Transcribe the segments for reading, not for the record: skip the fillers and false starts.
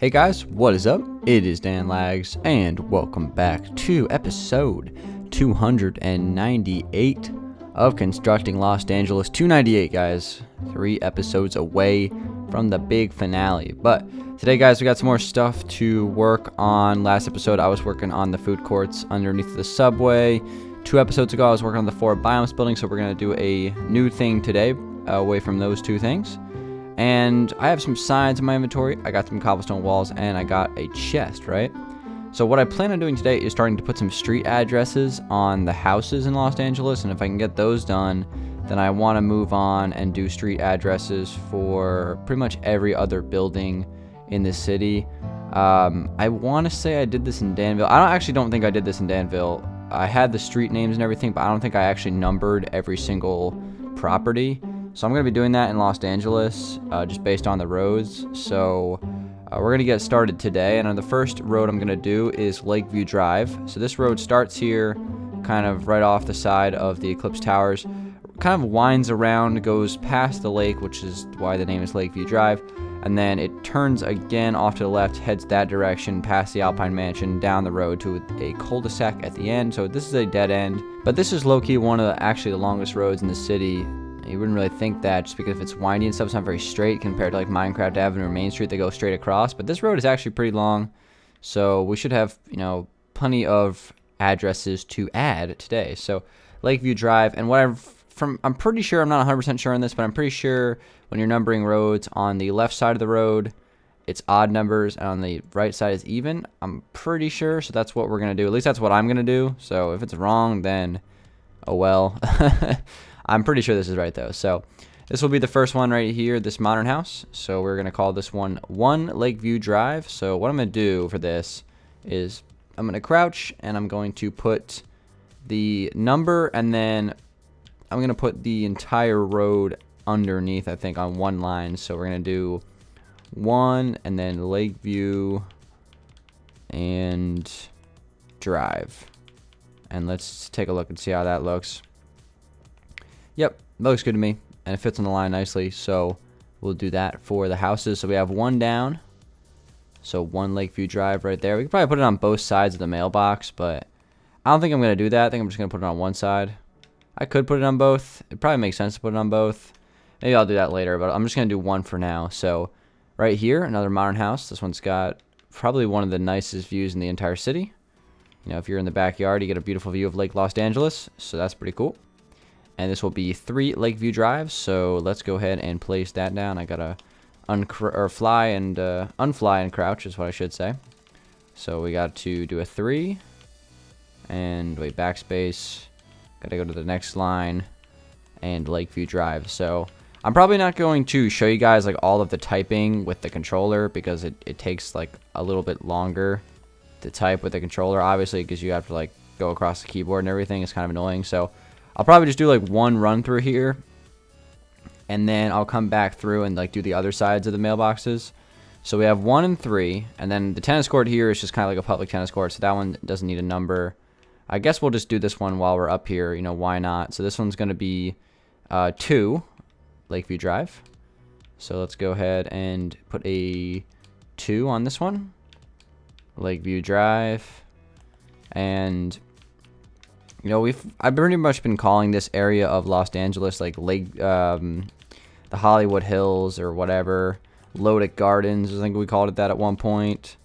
Hey guys, what is up? It is Dan Lags, and welcome back to episode 298 of Constructing Los Dangeles. 298, guys. 3 episodes away from the big finale. But today, guys, we got some more stuff to work on. Last episode, I was working on the food courts underneath the subway. 2 episodes ago, I was working on the 4 biomes building, so we're going to do a new thing today away from those 2 things. And I have some signs in my inventory. I got some cobblestone walls, and I got a chest, right? So what I plan on doing today is starting to put some street addresses on the houses in Los Angeles, and if I can get those done, then I want to move on and do street addresses for pretty much every other building in the city. I want to say I did this in Danville. I don't think I did this in Danville. I had the street names and everything, but I don't think I actually numbered every single property. So I'm going to be doing that in Los Angeles, just based on the roads. So we're going to get started today. And the first road I'm going to do is Lakeview Drive. So this road starts here, kind of right off the side of the Eclipse Towers. Kind of winds around, goes past the lake, which is why the name is Lakeview Drive. And then it turns again off to the left, heads that direction, past the Alpine Mansion, down the road to a cul-de-sac at the end. So this is a dead end. But this is low-key one of the longest roads in the city. You wouldn't really think that just because if it's windy and stuff, it's not very straight compared to like Minecraft Avenue or Main Street, they go straight across. But this road is actually pretty long, so we should have, plenty of addresses to add today. So Lakeview Drive, and I'm pretty sure, I'm not 100% sure on this, but I'm pretty sure when you're numbering roads, on the left side of the road, it's odd numbers, and on the right side is even. I'm pretty sure, so that's what we're going to do. At least that's what I'm going to do. So if it's wrong, then oh well. I'm pretty sure this is right, though. So this will be the first one right here, this modern house. So we're going to call this one Lakeview Drive. So what I'm going to do for this is I'm going to crouch, and I'm going to put the number, and then I'm going to put the entire road underneath, I think, on one line. So we're going to do 1, and then Lakeview and Drive. And let's take a look and see how that looks. Yep, that looks good to me, and it fits on the line nicely, so we'll do that for the houses. So we have 1 down, so 1 Lakeview Drive right there. We could probably put it on both sides of the mailbox, but I don't think I'm going to do that. I think I'm just going to put it on one side. I could put it on both. It probably makes sense to put it on both. Maybe I'll do that later, but I'm just going to do 1 for now. So right here, another modern house. This one's got probably one of the nicest views in the entire city. If you're in the backyard, you get a beautiful view of Lake Los Angeles, so that's pretty cool. And this will be 3 Lakeview Drive, so let's go ahead and place that down. I gotta unfly and crouch is what I should say. So we got to do a 3, and wait, backspace. Gotta go to the next line, and Lakeview Drive. So I'm probably not going to show you guys like all of the typing with the controller, because it takes like a little bit longer to type with the controller, obviously, because you have to like go across the keyboard and everything. It's kind of annoying. So I'll probably just do like 1 run through here, and then I'll come back through and like do the other sides of the mailboxes. So we have 1 and 3, and then the tennis court here is just kind of like a public tennis court, so that one doesn't need a number. I guess we'll just do this one while we're up here, why not? So this one's going to be 2 Lakeview Drive. So let's go ahead and put a 2 on this one, Lakeview Drive. And I've pretty much been calling this area of Los Angeles like the Hollywood Hills or whatever, Lodic Gardens. I think we called it that at one point,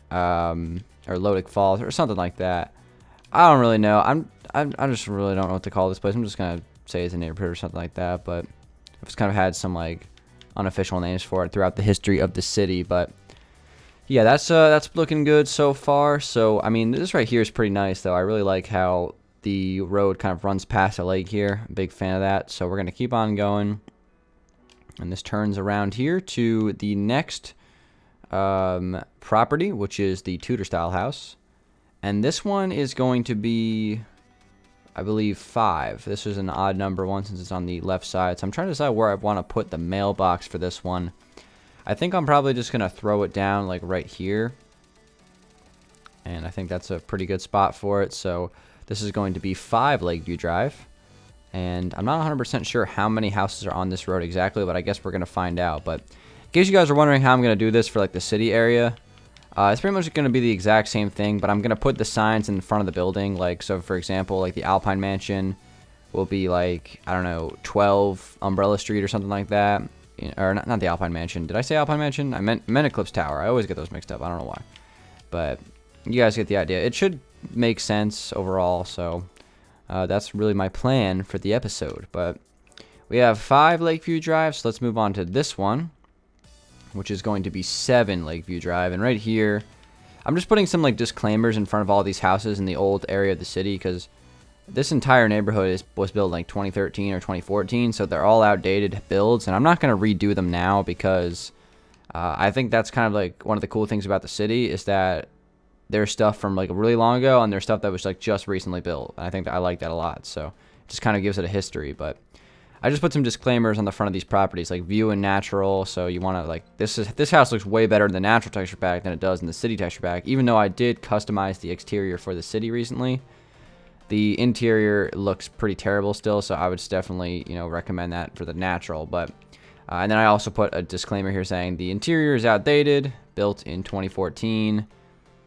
or Lodic Falls or something like that. I don't really know. I just really don't know what to call this place. I'm just gonna say it's a neighborhood or something like that. But I've just kind of had some like unofficial names for it throughout the history of the city. But yeah, that's looking good so far. So I mean, this right here is pretty nice, though. I really like how the road kind of runs past a lake here. I'm a big fan of that. So we're going to keep on going. And this turns around here to the next property, which is the Tudor style house. And this one is going to be, I believe, 5. This is an odd number one since it's on the left side. So I'm trying to decide where I want to put the mailbox for this one. I think I'm probably just going to throw it down like right here. And I think that's a pretty good spot for it. So this is going to be 5 Lakeview Drive. And I'm not 100% sure how many houses are on this road exactly, but I guess we're going to find out. But case you guys are wondering how I'm going to do this for like the city area, it's pretty much going to be the exact same thing, but I'm going to put the signs in front of the building. Like, so for example, like the Alpine Mansion will be like, I don't know, 12 Umbrella Street or something like that. Or not the Alpine Mansion. Did I say Alpine Mansion? I meant Eclipse Tower. I always get those mixed up. I don't know why. But you guys get the idea. It should make sense overall, so that's really my plan for the episode. But we have 5 Lakeview Drive, so let's move on to this one, which is going to be 7 Lakeview Drive. And right here, I'm just putting some like disclaimers in front of all these houses in the old area of the city, because this entire neighborhood was built like 2013 or 2014, so they're all outdated builds, and I'm not going to redo them now because I think that's kind of like one of the cool things about the city is that there's stuff from like really long ago, and there's stuff that was like just recently built. I think that I like that a lot, so it just kind of gives it a history. But I just put some disclaimers on the front of these properties, like view and natural. So you want to like this house looks way better in the natural texture pack than it does in the city texture pack, even though I did customize the exterior for the city recently. The interior looks pretty terrible still, so I would definitely, recommend that for the natural. But and then I also put a disclaimer here saying the interior is outdated, built in 2014.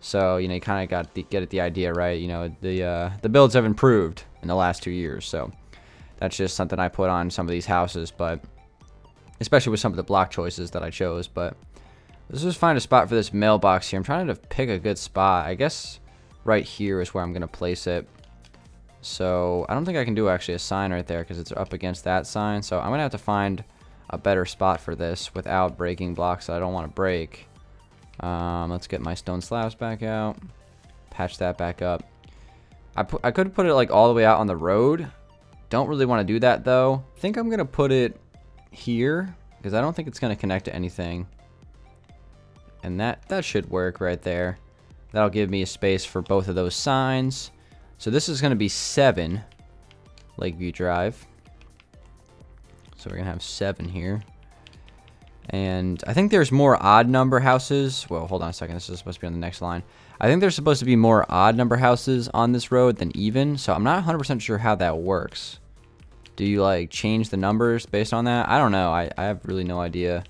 So you kind of got get the idea, right? The builds have improved in the last 2 years, so that's just something I put on some of these houses, but especially with some of the block choices that I chose. But let's just find a spot for this mailbox here. I'm trying to pick a good spot. I guess right here is where I'm gonna place it. So I don't think I can do actually a sign right there because it's up against that sign. So I'm going to have to find a better spot for this without breaking blocks that I don't want to break. Let's get my stone slabs back out. Patch that back up. I could put it like all the way out on the road. Don't really want to do that though. I think I'm going to put it here because I don't think it's going to connect to anything. And that should work right there. That'll give me a space for both of those signs. So this is going to be 7 Lakeview Drive. So we're going to have 7 here. And I think there's more odd number houses. Well, hold on a second. This is supposed to be on the next line. I think there's supposed to be more odd number houses on this road than even. So I'm not 100% sure how that works. Do you like change the numbers based on that? I don't know. I have really no idea.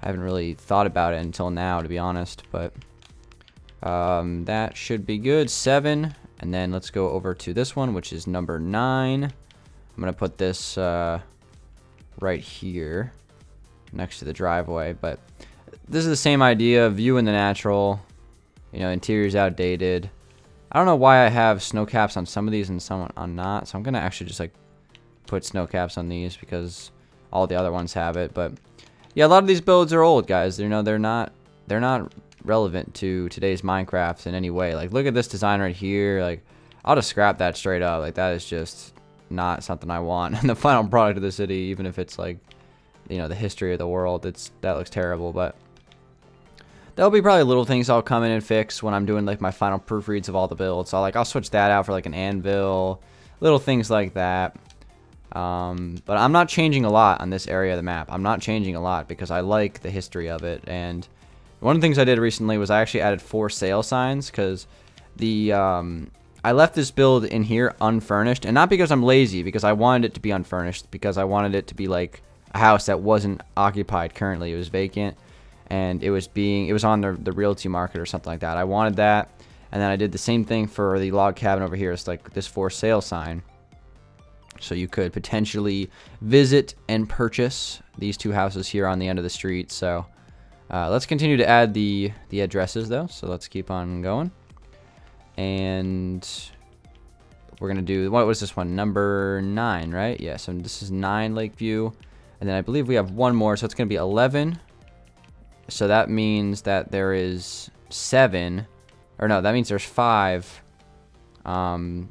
I haven't really thought about it until now, to be honest. But that should be good. 7. And then let's go over to this one, which is number 9. I'm going to put this right here next to the driveway. But this is the same idea, view in the natural. Interior's outdated. I don't know why I have snow caps on some of these and some on not. So I'm going to actually just like put snow caps on these because all the other ones have it. But yeah, a lot of these builds are old, guys. They're not relevant to today's Minecraft in any way. Like, look at this design right here. Like, I'll just scrap that straight up. Like, that is just not something I want in the final product of the city, even if it's like, the history of the world. That looks terrible. But there'll be probably little things I'll come in and fix when I'm doing like my final proofreads of all the builds. So I'll switch that out for like an anvil, little things like that. But I'm not changing a lot on this area of the map. I'm not changing a lot because I like the history of it. And one of the things I did recently was I actually added 4 sale signs because I left this build in here unfurnished, and not because I'm lazy, because I wanted it to be unfurnished, because I wanted it to be like a house that wasn't occupied currently. It was vacant, and it was on the realty market or something like that. I wanted that, and then I did the same thing for the log cabin over here. It's like this for sale sign, so you could potentially visit and purchase these 2 houses here on the end of the street. So let's continue to add the addresses though. So let's keep on going. And we're going to do, what was this one? Number 9, right? Yeah, so this is 9 Lakeview. And then I believe we have one more, so it's going to be 11. So that means that there is 7, or no, that means there's 5 odd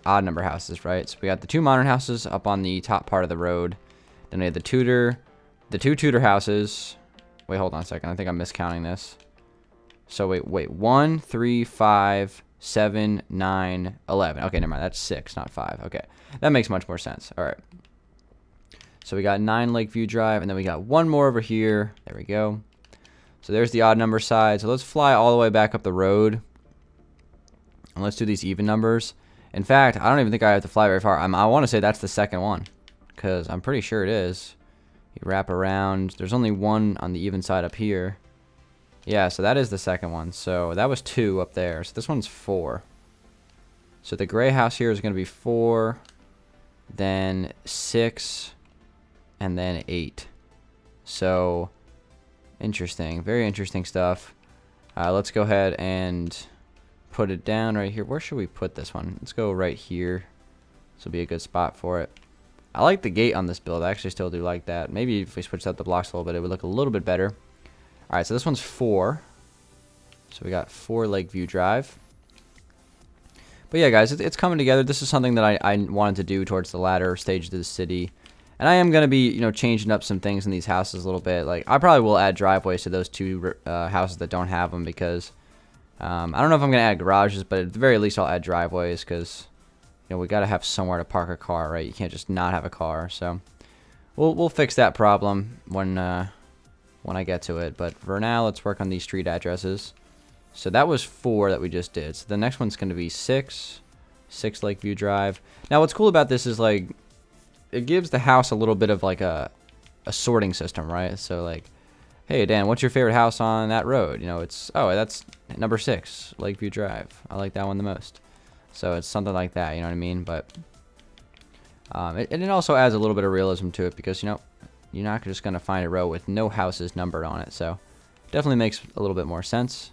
number houses, right? So we got the 2 modern houses up on the top part of the road. Then we have the 2 Tudor houses. Wait, hold on a second. I think I'm miscounting this. So wait. 1, 3, 5, 7, 9, 11. Okay, never mind. That's 6, not 5. Okay, that makes much more sense. All right. So we got 9 Lakeview Drive, and then we got one more over here. There we go. So there's the odd number side. So let's fly all the way back up the road, and let's do these even numbers. In fact, I don't even think I have to fly very far. I want to say that's the second one, because I'm pretty sure it is. You wrap around. There's only one on the even side up here. Yeah, so that is the second one. So that was 2 up there. So this one's 4. So the gray house here is going to be 4, then 6, and then 8. So interesting. Very interesting stuff. Let's go ahead and put it down right here. Where should we put this one? Let's go right here. This will be a good spot for it. I like the gate on this build. I actually still do like that. Maybe if we switched out the blocks a little bit, it would look a little bit better. All right, so this one's 4. So we got 4 Lakeview Drive. But yeah, guys, it's coming together. This is something that I wanted to do towards the latter stage of the city. And I am going to be, you know, changing up some things in these houses a little bit. Like, I probably will add driveways to those 2 houses that don't have them because I don't know if I'm going to add garages, but at the very least I'll add driveways because, you know, we got to have somewhere to park a car, right? You can't just not have a car. So we'll fix that problem when I get to it. But for now, let's work on these street addresses. So that was 4 that we just did. So the next one's going to be 6 Lakeview Drive. Now, what's cool about this is, like, it gives the house a little bit of, like, a sorting system, right? So, like, hey, Dan, what's your favorite house on that road? You know, it's, oh, that's number 6, Lakeview Drive. I like that one the most. So it's something like that, you know what I mean? But it also adds a little bit of realism to it because, you know, you're not just going to find a row with no houses numbered on it. So definitely makes a little bit more sense.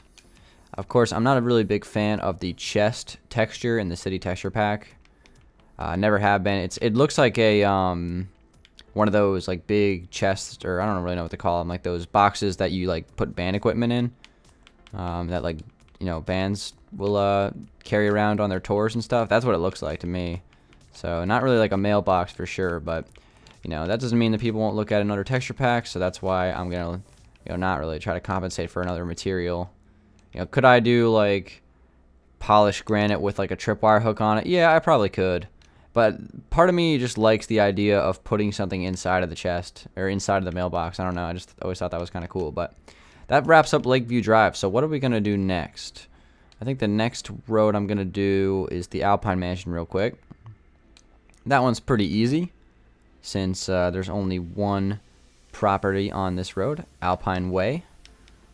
Of course, I'm not a really big fan of the chest texture in the city texture pack. Never have been. It looks like a one of those like big chests, or I don't really know what to call them, like those boxes that you like put band equipment in. That, like, you know, bands will carry around on their tours and stuff. That's what it looks like to me. So not really like a mailbox for sure, but you know, that doesn't mean that people won't look at another texture pack. So that's why I'm gonna, you know, not really try to compensate for another material. You know, could I do like polished granite with like a tripwire hook on it? Yeah, I probably could. But part of me just likes the idea of putting something inside of the chest or inside of the mailbox. I don't know. I just always thought that was kind of cool. But that wraps up Lakeview Drive. So what are we going to do next? I think the next road I'm going to do is the Alpine Mansion real quick. That one's pretty easy since there's only one property on this road, Alpine Way.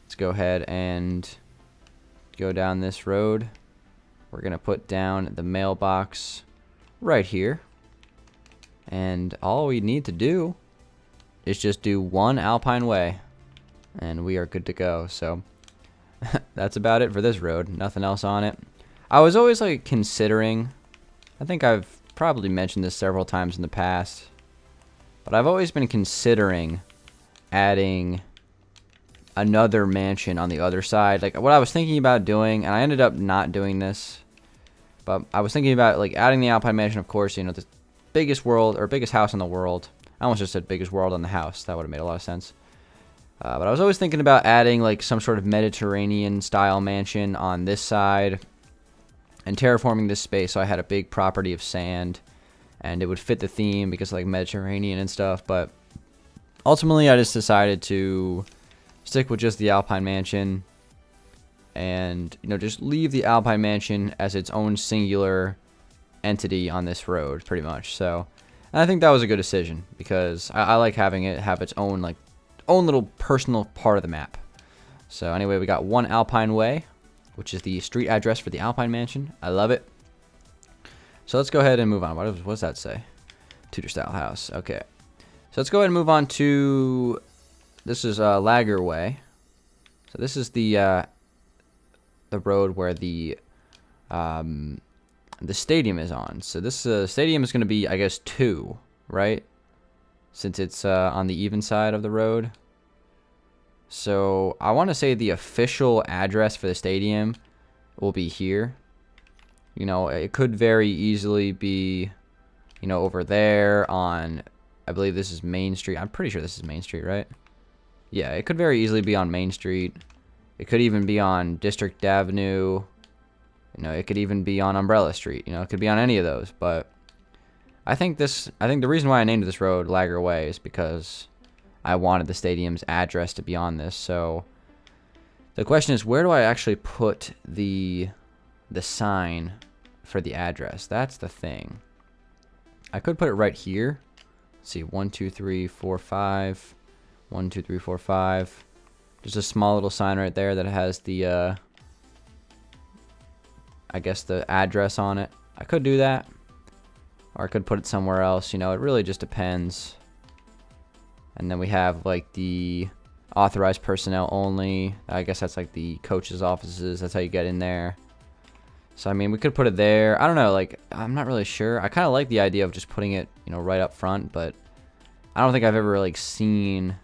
Let's go ahead and go down this road. We're going to put down the mailbox right here. And all we need to do is just do one Alpine Way. And we are good to go. So that's about it for this road. Nothing else on it. I was always like considering, I think I've probably mentioned this several times in the past, but I've always been considering adding another mansion on the other side. Like what I was thinking about doing, and I ended up not doing this, but I was thinking about like adding the Alpine Mansion, of course, you know, the biggest house in the world. I almost just said biggest world on the house. That would have made a lot of sense. But I was always thinking about adding like some sort of Mediterranean style mansion on this side and terraforming this space so I had a big property of sand and it would fit the theme because like Mediterranean and stuff. But ultimately I just decided to stick with just the Alpine Mansion and, you know, just leave the Alpine Mansion as its own singular entity on this road pretty much. So and I think that was a good decision because I like having it have its own like own little personal part of the map. So anyway, we got one Alpine Way, which is the street address for the Alpine Mansion. I love it. So let's go ahead and move on. What does that say? Tudor style house. Okay. So let's go ahead and move on to, this is Lager Way. So this is the road where the stadium is on. So this stadium is going to be, I guess, 2, right? Since it's on the even side of the road. So I want to say the official address for the stadium will be here. You know, it could very easily be, you know, over there on, I believe this is Main Street. I'm pretty sure this is Main Street, right? Yeah, it could very easily be on Main Street. It could even be on District Avenue. You know, it could even be on Umbrella Street. You know, it could be on any of those, but I think the reason why I named this road Lager Way is because I wanted the stadium's address to be on this. So the question is, where do I actually put the sign for the address? That's the thing. I could put it right here, Let's see, 1, 2, 3, 4, 5. 1, 2, 3, 4, 5. Just a small little sign right there that has the, I guess the address on it. I could do that, or I could put it somewhere else. You know, it really just depends. And then we have like the authorized personnel only. I guess that's like the coach's offices. That's how you get in there. So I mean, we could put it there. I don't know. Like, I'm not really sure. I kind of like the idea of just putting it, you know, right up front, but I don't think I've ever like seen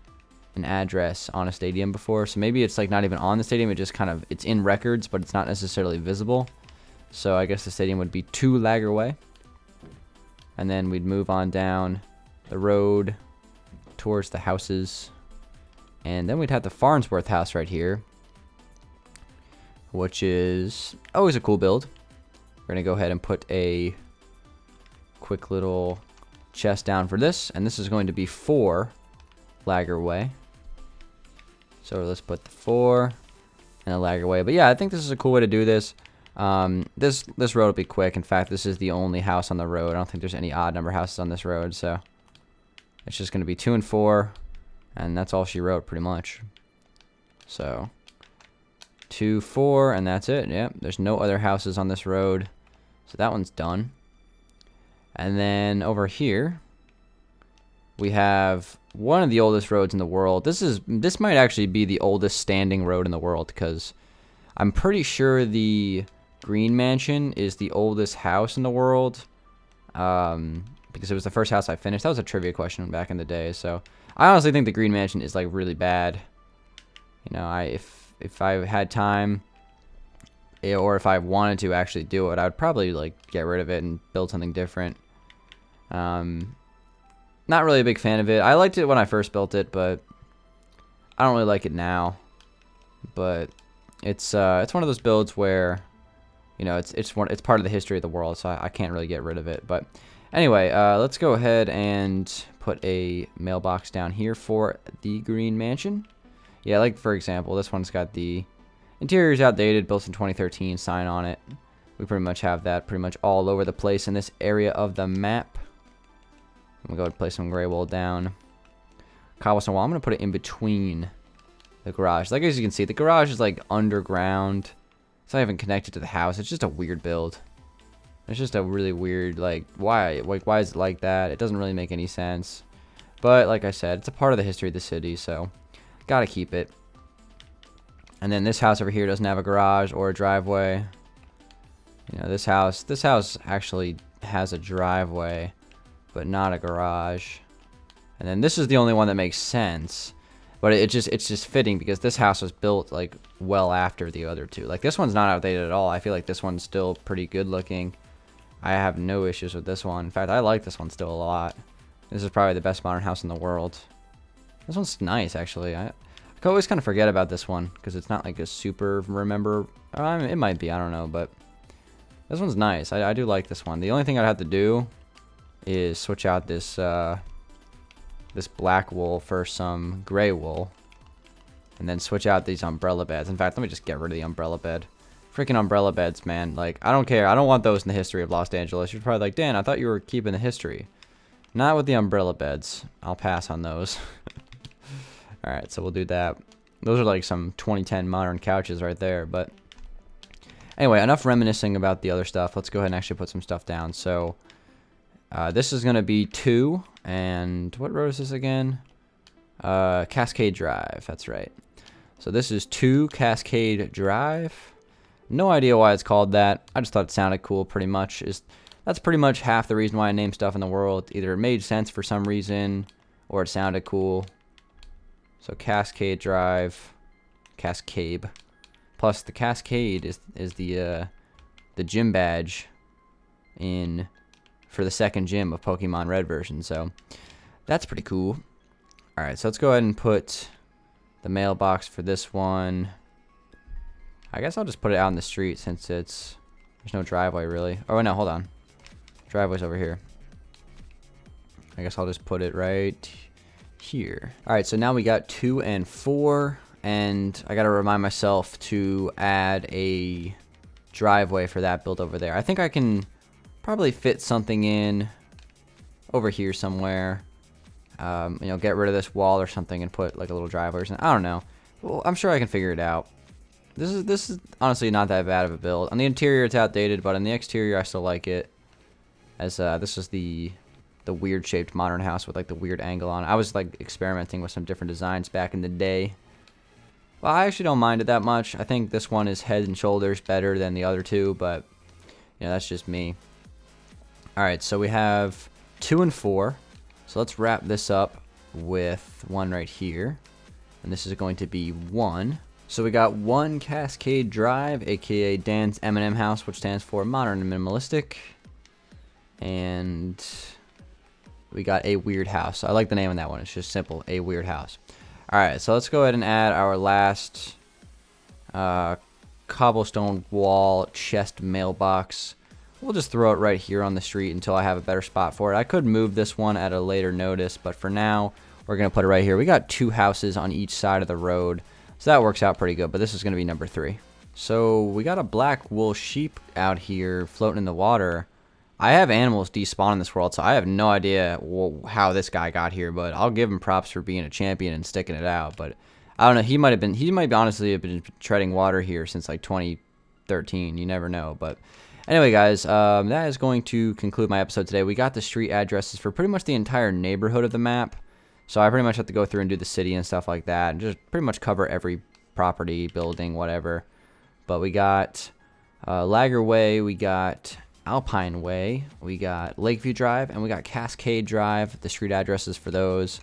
an address on a stadium before. So maybe it's like not even on the stadium. It just kind of, it's in records, but it's not necessarily visible. So I guess the stadium would be 2 Lager Way. And then we'd move on down the road towards the houses. And then we'd have the Farnsworth house right here, which is always a cool build. We're going to go ahead and put a quick little chest down for this. And this is going to be 4 Lager Way. So let's put the 4 and a Lager Way. But yeah, I think this is a cool way to do this. This road will be quick. In fact, this is the only house on the road. I don't think there's any odd number houses on this road. So it's just going to be 2 and 4. And that's all she wrote pretty much. So 2, 4, and that's it. Yep, there's no other houses on this road. So that one's done. And then over here, we have one of the oldest roads in the world. This might actually be the oldest standing road in the world, because I'm pretty sure the Green Mansion is the oldest house in the world. Because it was the first house I finished. That was a trivia question back in the day. So I honestly think the Green Mansion is like really bad. You know, if I had time, or if I wanted to actually do it, I would probably like get rid of it and build something different. Not really a big fan of it. I liked it when I first built it, but I don't really like it now. But it's one of those builds where, you know, it's part of the history of the world, so I can't really get rid of it. But anyway, let's go ahead and put a mailbox down here for the Green Mansion. Yeah, like for example, this one's got the interior's outdated, built in 2013 sign on it. We pretty much have that pretty much all over the place in this area of the map. I'm gonna go ahead and place some gray wool down. Cobblestone wall, I'm gonna put it in between the garage. Like as you can see, the garage is like underground. It's not even connected to the house. It's just a weird build. It's just a really weird, like why is it like that? It doesn't really make any sense. But like I said, it's a part of the history of the city, so gotta keep it. And then this house over here doesn't have a garage or a driveway. You know, this house actually has a driveway, but not a garage. And then this is the only one that makes sense. But it's just fitting because this house was built like well after the other two. Like this one's not outdated at all. I feel like this one's still pretty good looking. I have no issues with this one. In fact, I like this one still a lot. This is probably the best modern house in the world. This one's nice, actually. I always kind of forget about this one because it's not like a super remember. I mean, it might be, I don't know, but this one's nice. I do like this one. The only thing I'd have to do is switch out this this black wool for some gray wool, and then switch out these umbrella beds. In fact, let me just get rid of the umbrella bed. Freaking umbrella beds, man. Like, I don't care. I don't want those in the history of Los Angeles. You're probably like, Dan, I thought you were keeping the history. Not with the umbrella beds. I'll pass on those. Alright, so we'll do that. Those are like some 2010 modern couches right there. But anyway, enough reminiscing about the other stuff. Let's go ahead and actually put some stuff down. So this is going to be 2. And what road is this again? Cascade Drive. That's right. So this is 2 Cascade Drive. No idea why it's called that. I just thought it sounded cool pretty much. That's pretty much half the reason why I name stuff in the world. Either it made sense for some reason or it sounded cool. So Cascade Drive, Cascade. Plus the Cascade is the gym badge for the second gym of Pokemon Red version. So that's pretty cool. All right, so let's go ahead and put the mailbox for this one. I guess I'll just put it out in the street since there's no driveway really. Oh no, hold on. Driveway's over here. I guess I'll just put it right here. All right, so now we got 2 and 4, and I gotta remind myself to add a driveway for that build over there. I think I can probably fit something in over here somewhere. You know, get rid of this wall or something and put like a little driveway or something. I don't know. Well, I'm sure I can figure it out. This is honestly not that bad of a build. On the interior, it's outdated, but on the exterior, I still like it. As this is the weird shaped modern house with like the weird angle on it. I was like experimenting with some different designs back in the day. Well, I actually don't mind it that much. I think this one is head and shoulders better than the other two, but you know, that's just me. All right, so we have 2 and 4. So let's wrap this up with one right here, and this is going to be 1. So we got 1 Cascade Drive, aka Dan's M&M House, which stands for Modern and Minimalistic. And we got A Weird House. I like the name of that one. It's just simple, A Weird House. Alright, so let's go ahead and add our last cobblestone wall chest mailbox. We'll just throw it right here on the street until I have a better spot for it. I could move this one at a later notice, but for now, we're going to put it right here. We got 2 houses on each side of the road. So that works out pretty good, but this is going to be number 3. So we got a black wool sheep out here floating in the water. I have animals despawn in this world, so I have no idea how this guy got here, but I'll give him props for being a champion and sticking it out. But I don't know, he might honestly have been treading water here since like 2013. You never know. But anyway, guys, that is going to conclude my episode today. We got the street addresses for pretty much the entire neighborhood of the map. So I pretty much have to go through and do the city and stuff like that, and just pretty much cover every property, building, whatever. But we got Lager Way, we got Alpine Way, we got Lakeview Drive, and we got Cascade Drive, the street addresses for those.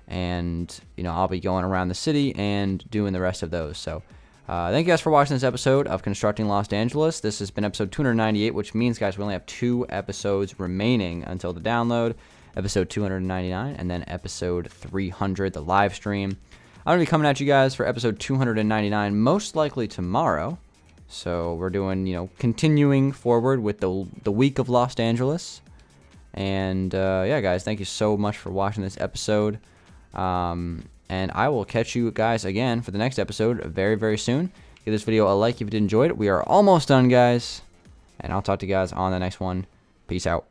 And, you know, I'll be going around the city and doing the rest of those. So thank you guys for watching this episode of Constructing Los Angeles. This has been episode 298, which means, guys, we only have 2 episodes remaining until the download. Episode 299, and then episode 300, the live stream. I'm going to be coming at you guys for episode 299, most likely tomorrow. So we're doing, you know, continuing forward with the week of Los Angeles. And, yeah, guys, thank you so much for watching this episode. And I will catch you guys again for the next episode very, very soon. Give this video a like if you did enjoy it. We are almost done, guys. And I'll talk to you guys on the next one. Peace out.